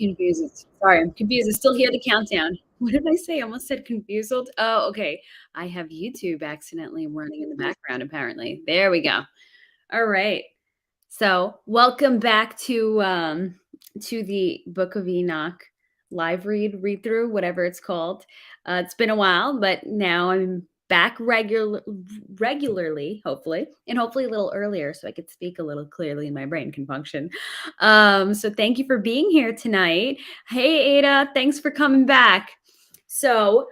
confused. Sorry, I'm confused. I still hear the countdown. What did I say? I almost said confused. Oh, okay. I have YouTube accidentally running in the background, apparently. There we go. All right. So welcome back to the Book of Enoch live read through, whatever it's called. It's been a while, but now I'm back regularly, hopefully, and hopefully a little earlier so I could speak a little clearly and my brain can function. So thank you for being here tonight. Hey Ada, thanks for coming back. So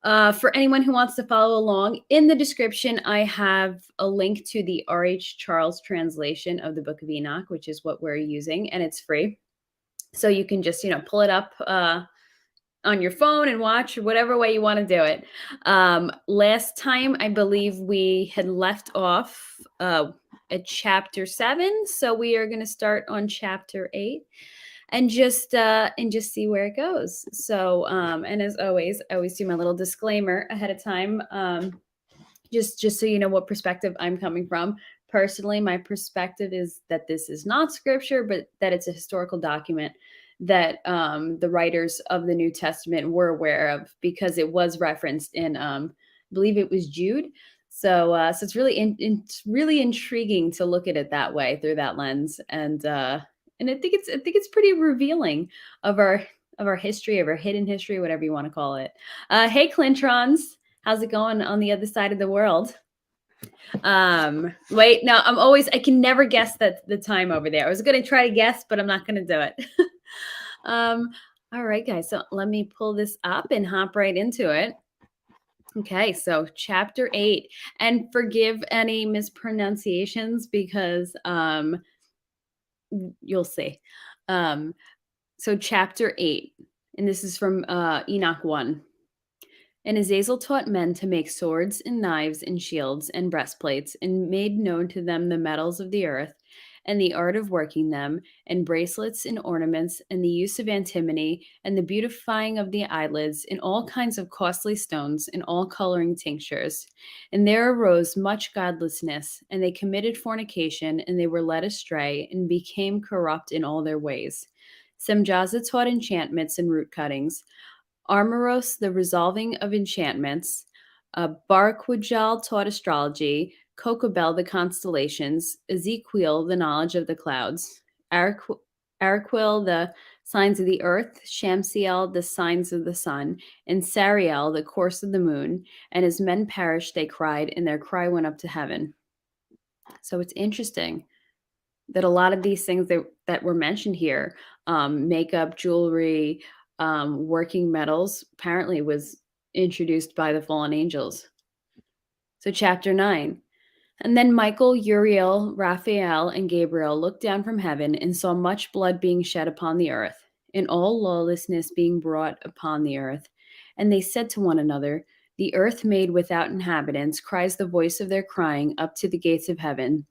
for anyone who wants to follow along, in the description, I have a link to the R.H. Charles translation of the Book of Enoch, which is what we're using, and it's free. So you can just, pull it up on your phone and watch whatever way you want to do it. Last time, I believe we had left off at chapter 7, so we are going to start on chapter 8. And just see where it goes. So, and as always, I always do my little disclaimer ahead of time, just so you know what perspective I'm coming from. Personally, my perspective is that this is not scripture, but that it's a historical document that the writers of the New Testament were aware of because it was referenced in, I believe it was Jude. So it's really it's really intriguing to look at it that way through that lens, and I think it's pretty revealing of our history, of our hidden history, whatever you want to call it. Hey, Clintrons, how's it going on the other side of the world? Wait, no, I can never guess the time over there. I was going to try to guess, but I'm not going to do it. All right, guys, so let me pull this up and hop right into it. Okay, so chapter 8, and forgive any mispronunciations because you'll see. So chapter 8, and this is from Enoch 1. And Azazel taught men to make swords and knives and shields and breastplates, and made known to them the metals of the earth, and the art of working them, and bracelets and ornaments, and the use of antimony, and the beautifying of the eyelids, and all kinds of costly stones, and all coloring tinctures. And there arose much godlessness, and they committed fornication, and they were led astray, and became corrupt in all their ways. Semjaza taught enchantments and root cuttings. Armoros, the resolving of enchantments. Barquajal taught astrology. Kokobel, the constellations. Ezekiel, the knowledge of the clouds. Araquil, the signs of the earth. Shamsiel, the signs of the sun. And Sariel, the course of the moon. And as men perished, they cried, and their cry went up to heaven. So it's interesting that a lot of these things that were mentioned here, makeup, jewelry, working metals, apparently was introduced by the fallen angels. So chapter 9. And then Michael, Uriel, Raphael, and Gabriel looked down from heaven and saw much blood being shed upon the earth, and all lawlessness being brought upon the earth. And they said to one another, the earth made without inhabitants cries the voice of their crying up to the gates of heaven.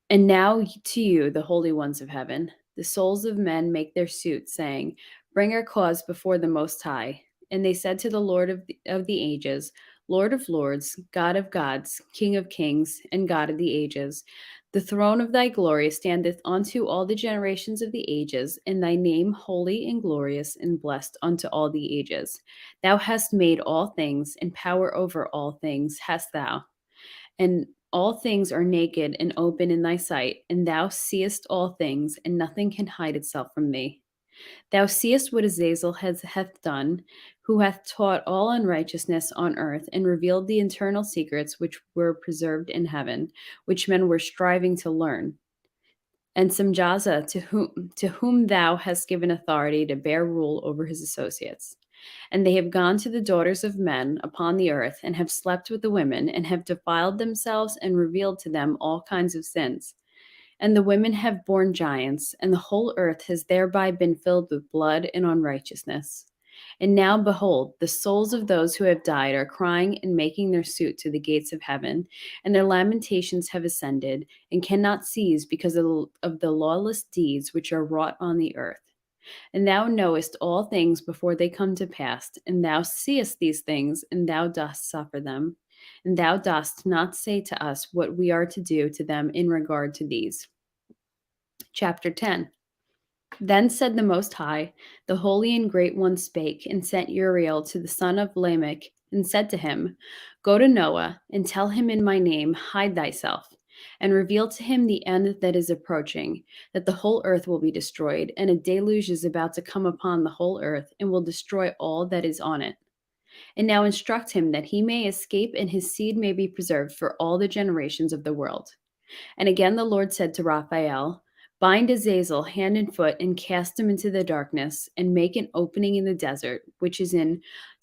And now to you, the holy ones of heaven, the souls of men make their suit, saying, bring our cause before the Most High. And they said to the Lord of the ages, Lord of lords, God of gods, King of kings, and God of the ages, the throne of thy glory standeth unto all the generations of the ages, and thy name holy and glorious and blessed unto all the ages. Thou hast made all things, and power over all things hast thou. And all things are naked and open in thy sight, and thou seest all things, and nothing can hide itself from thee. Thou seest what Azazel hath done, who hath taught all unrighteousness on earth, and revealed the internal secrets which were preserved in heaven, which men were striving to learn. And Semjaza, to whom thou hast given authority to bear rule over his associates. And they have gone to the daughters of men upon the earth, and have slept with the women, and have defiled themselves, and revealed to them all kinds of sins. And the women have borne giants, and the whole earth has thereby been filled with blood and unrighteousness. And now, behold, the souls of those who have died are crying and making their suit to the gates of heaven, and their lamentations have ascended, and cannot cease because of the lawless deeds which are wrought on the earth. And thou knowest all things before they come to pass, and thou seest these things, and thou dost suffer them. And thou dost not say to us what we are to do to them in regard to these. Chapter 10. Then said the Most High, the Holy and Great One spake, and sent Uriel to the son of Lamech, and said to him, Go to Noah, and tell him in my name, Hide thyself, and reveal to him the end that is approaching, that the whole earth will be destroyed, and a deluge is about to come upon the whole earth, and will destroy all that is on it. And now instruct him that he may escape, and his seed may be preserved for all the generations of the world. And again the Lord said to Raphael, Bind Azazel hand and foot, and cast him into the darkness, and make an opening in the desert, which is in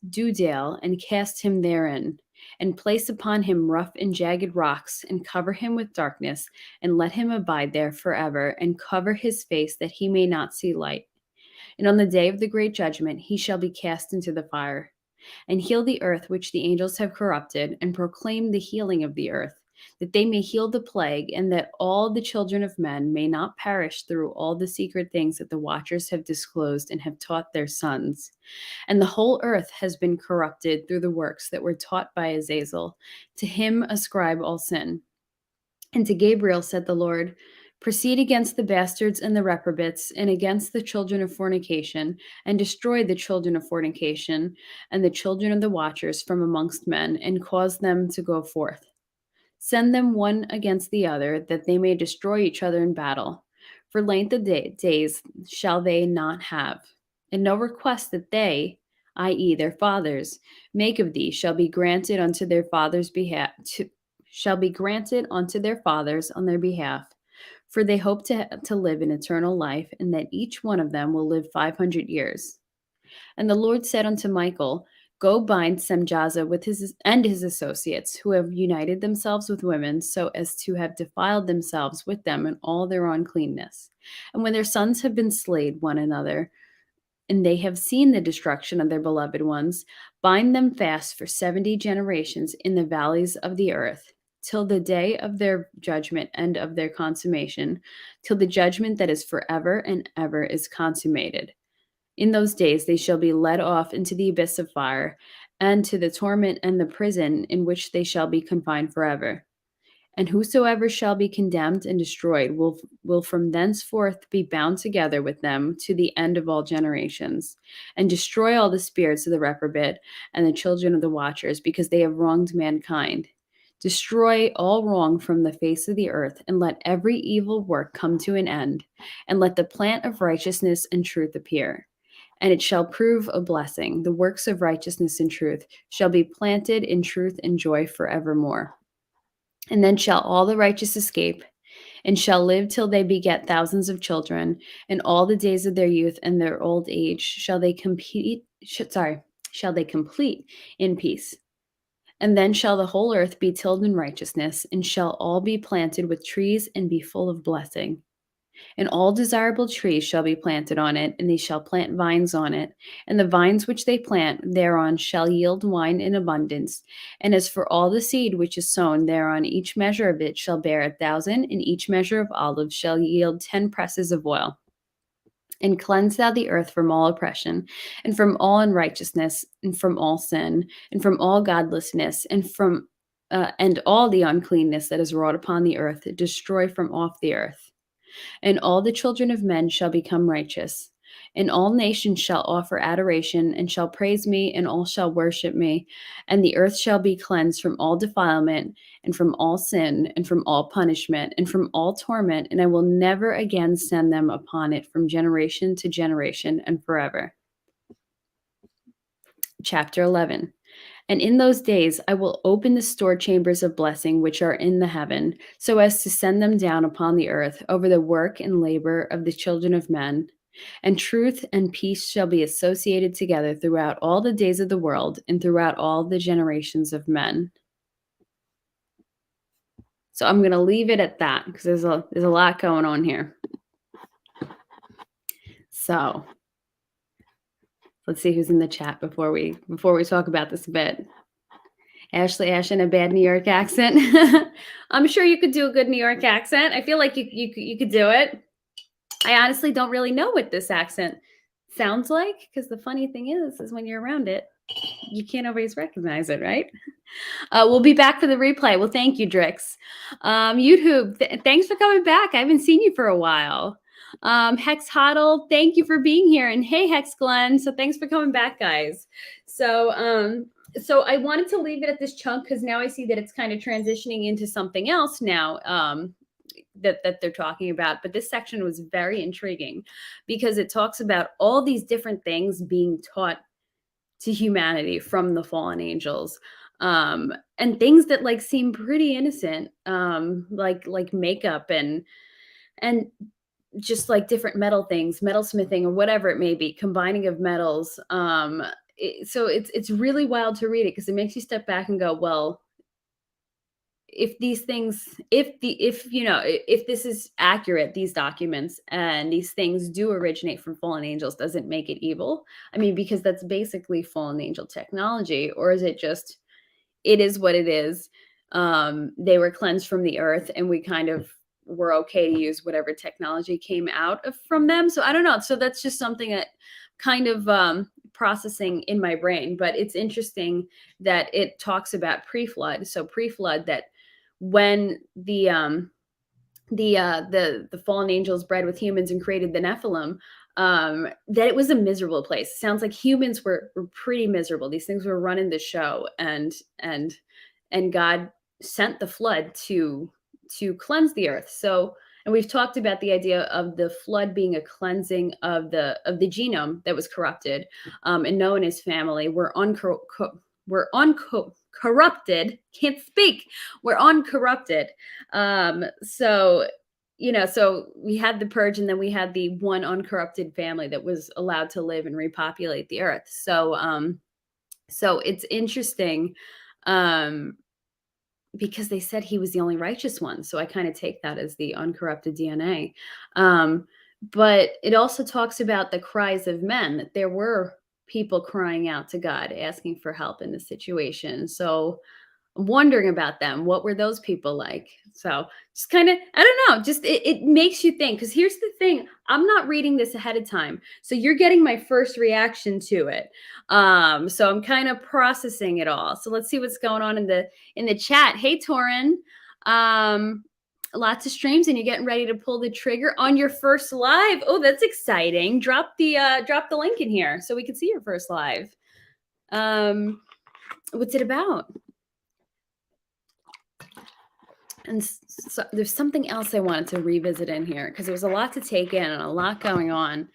Dudale, and cast him therein. And place upon him rough and jagged rocks, and cover him with darkness, and let him abide there forever, and cover his face, that he may not see light. And on the day of the great judgment he shall be cast into the fire. And heal the earth which the angels have corrupted, and proclaim the healing of the earth, that they may heal the plague, and that all the children of men may not perish through all the secret things that the watchers have disclosed and have taught their sons. And the whole earth has been corrupted through the works that were taught by Azazel. To him ascribe all sin. And to Gabriel said the Lord, Proceed against the bastards and the reprobates, and against the children of fornication, and destroy the children of fornication, and the children of the watchers from amongst men, and cause them to go forth. Send them one against the other, that they may destroy each other in battle. For length of days shall they not have, and no request that they, i.e., their fathers, make of thee shall be granted unto their fathers' behalf. Shall be granted unto their fathers on their behalf, for they hope to live an eternal life, and that each one of them will live 500 years. And the Lord said unto Michael, Go bind Semjaza with his associates, who have united themselves with women, so as to have defiled themselves with them in all their uncleanness. And when their sons have been slayed one another, and they have seen the destruction of their beloved ones, bind them fast for 70 generations in the valleys of the earth, till the day of their judgment and of their consummation, till the judgment that is forever and ever is consummated. In those days they shall be led off into the abyss of fire, and to the torment and the prison in which they shall be confined forever. And whosoever shall be condemned and destroyed will from thenceforth be bound together with them to the end of all generations, and destroy all the spirits of the reprobate and the children of the watchers, because they have wronged mankind. Destroy all wrong from the face of the earth, and let every evil work come to an end, and let the plant of righteousness and truth appear. And it shall prove a blessing. The works of righteousness and truth shall be planted in truth and joy forevermore. And then shall all the righteous escape, and shall live till they beget thousands of children, and all the days of their youth and their old age shall they complete in peace. And then shall the whole earth be tilled in righteousness, and shall all be planted with trees and be full of blessing. And all desirable trees shall be planted on it, and they shall plant vines on it. And the vines which they plant thereon shall yield wine in abundance. And as for all the seed which is sown thereon, each measure of it shall bear 1,000, and each measure of olives shall yield 10 presses of oil. And cleanse thou the earth from all oppression, and from all unrighteousness, and from all sin, and from all godlessness, and all the uncleanness that is wrought upon the earth, destroy from off the earth. And all the children of men shall become righteous. And all nations shall offer adoration, and shall praise me, and all shall worship me. And the earth shall be cleansed from all defilement, and from all sin, and from all punishment, and from all torment, and I will never again send them upon it from generation to generation and forever. Chapter 11. And in those days I will open the store chambers of blessing which are in the heaven, so as to send them down upon the earth over the work and labor of the children of men. And truth and peace shall be associated together throughout all the days of the world, and throughout all the generations of men. So I'm going to leave it at that, because there's a lot going on here. So let's see who's in the chat before we talk about this a bit. Ashley Ash in a bad New York accent. I'm sure you could do a good New York accent. I feel like you could do it. I honestly don't really know what this accent sounds like, because the funny thing is when you're around it, you can't always recognize it, right? We'll be back for the replay. Well, thank you, Drix. YouTube, thanks for coming back. I haven't seen you for a while. Hex Hoddle, thank you for being here. And hey, Hex Glenn. So thanks for coming back, guys. So I wanted to leave it at this chunk because now I see that it's kind of transitioning into something else now. That they're talking about, but this section was very intriguing because it talks about all these different things being taught to humanity from the fallen angels, and things that like seem pretty innocent, like makeup and just like different metal things, metalsmithing or whatever it may be, combining of metals. So it's really wild to read it because it makes you step back and go, well, if these things, if you know, if this is accurate, these documents and these things do originate from fallen angels, doesn't make it evil. I mean, because that's basically fallen angel technology, or is it just it is what it is. They were cleansed from the earth, and we kind of were okay to use whatever technology came out of, from them. So I don't know. So that's just something that kind of processing in my brain. But it's interesting that it talks about pre-flood. So pre-flood, that when the fallen angels bred with humans and created the Nephilim, that it was a miserable place. It sounds like humans were pretty miserable. These things were running the show, and God sent the flood to cleanse the earth. So, and we've talked about the idea of the flood being a cleansing of the genome that was corrupted. And Noah and his family were corrupted. Can't speak. We're uncorrupted. So so we had the purge, and then we had the one uncorrupted family that was allowed to live and repopulate the earth. So it's interesting, um, because they said he was the only righteous one. So I kind of take that as the uncorrupted DNA. Um, but it also talks about the cries of men, that there were people crying out to God, asking for help in the situation. So I'm wondering about them. What were those people like? So just kind of, I don't know, just it makes you think. Because here's the thing, I'm not reading this ahead of time. So you're getting my first reaction to it. So I'm kind of processing it all. So let's see what's going on in the chat. Hey, Torin. Um, Lots of streams, and you're getting ready to pull the trigger on your first live. Oh, that's exciting. Drop the link in here so we can see your first live. What's it about? And so there's something else I wanted to revisit in here because there was a lot to take in and a lot going on.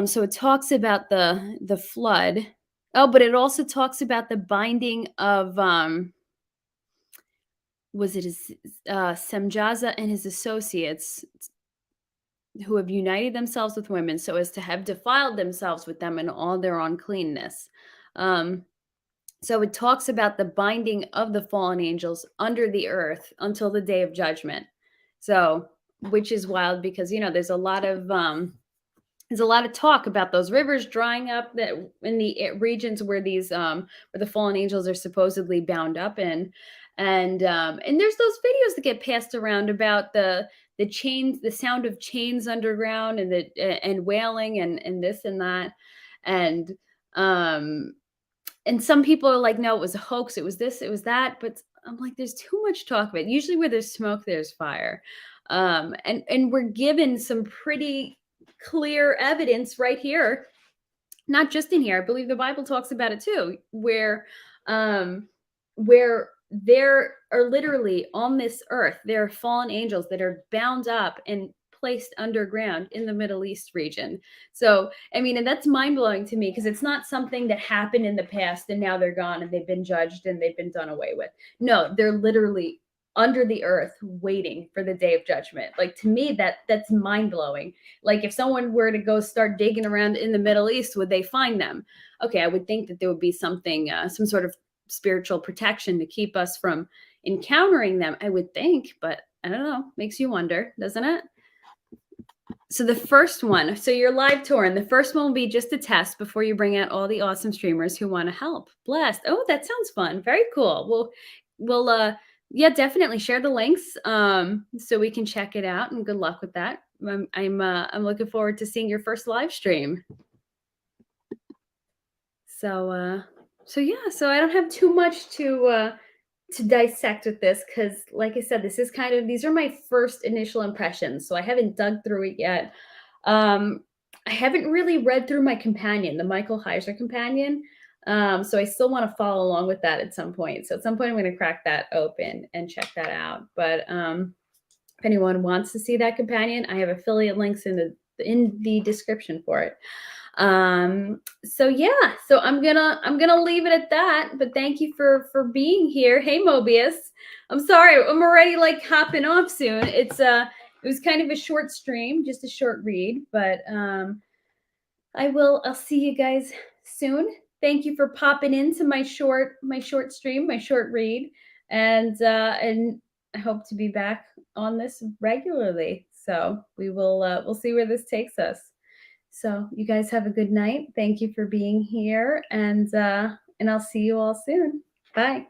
So it talks about the flood. Oh, but it also talks about the binding of was it his Semjaza and his associates, who have united themselves with women so as to have defiled themselves with them in all their uncleanness. So it talks about the binding of the fallen angels under the earth until the day of judgment. So, which is wild because there's a lot of talk about those rivers drying up, that in the regions where where the fallen angels are supposedly bound up in. And there's those videos that get passed around about the chains, the sound of chains underground, and wailing, and this and that. And um and some people are like, no, it was a hoax, it was this, it was that. But I'm like, there's too much talk about it. Usually where there's smoke, there's fire. And we're given some pretty clear evidence right here, not just in here. I believe the Bible talks about it too, where there are literally on this earth, there are fallen angels that are bound up and placed underground in the Middle East region. So, I mean, and that's mind blowing to me because it's not something that happened in the past and now they're gone and they've been judged and they've been done away with. No, they're literally under the earth waiting for the day of judgment. Like, to me, that's mind blowing. Like, if someone were to go start digging around in the Middle East, would they find them? Okay, I would think that there would be something, some sort of spiritual protection to keep us from encountering them, I would think, but I don't know. Makes you wonder, doesn't it? So the first one, so your live tour, and the first one will be just a test before you bring out all the awesome streamers who want to help. Blessed. Oh, that sounds fun. Very cool. We'll yeah, definitely share the links so we can check it out, and good luck with that. I'm looking forward to seeing your first live stream. So yeah, so I don't have too much to to dissect with this because, like I said, this is kind of these are my first initial impressions, so I haven't dug through it yet. Um, I haven't really read through my companion, the Michael Heiser companion. So I still want to follow along with that at some point. So at some point, I'm going to crack that open and check that out. But if anyone wants to see that companion, I have affiliate links in the description for it. So yeah, so I'm gonna leave it at that. But thank you for being here. Hey Mobius. I'm sorry, I'm already like hopping off soon. It was kind of a short stream, just a short read, but I'll see you guys soon. Thank you for popping into my short stream, my short read. And I hope to be back on this regularly. So we'll see where this takes us. So you guys have a good night. Thank you for being here, and I'll see you all soon. Bye.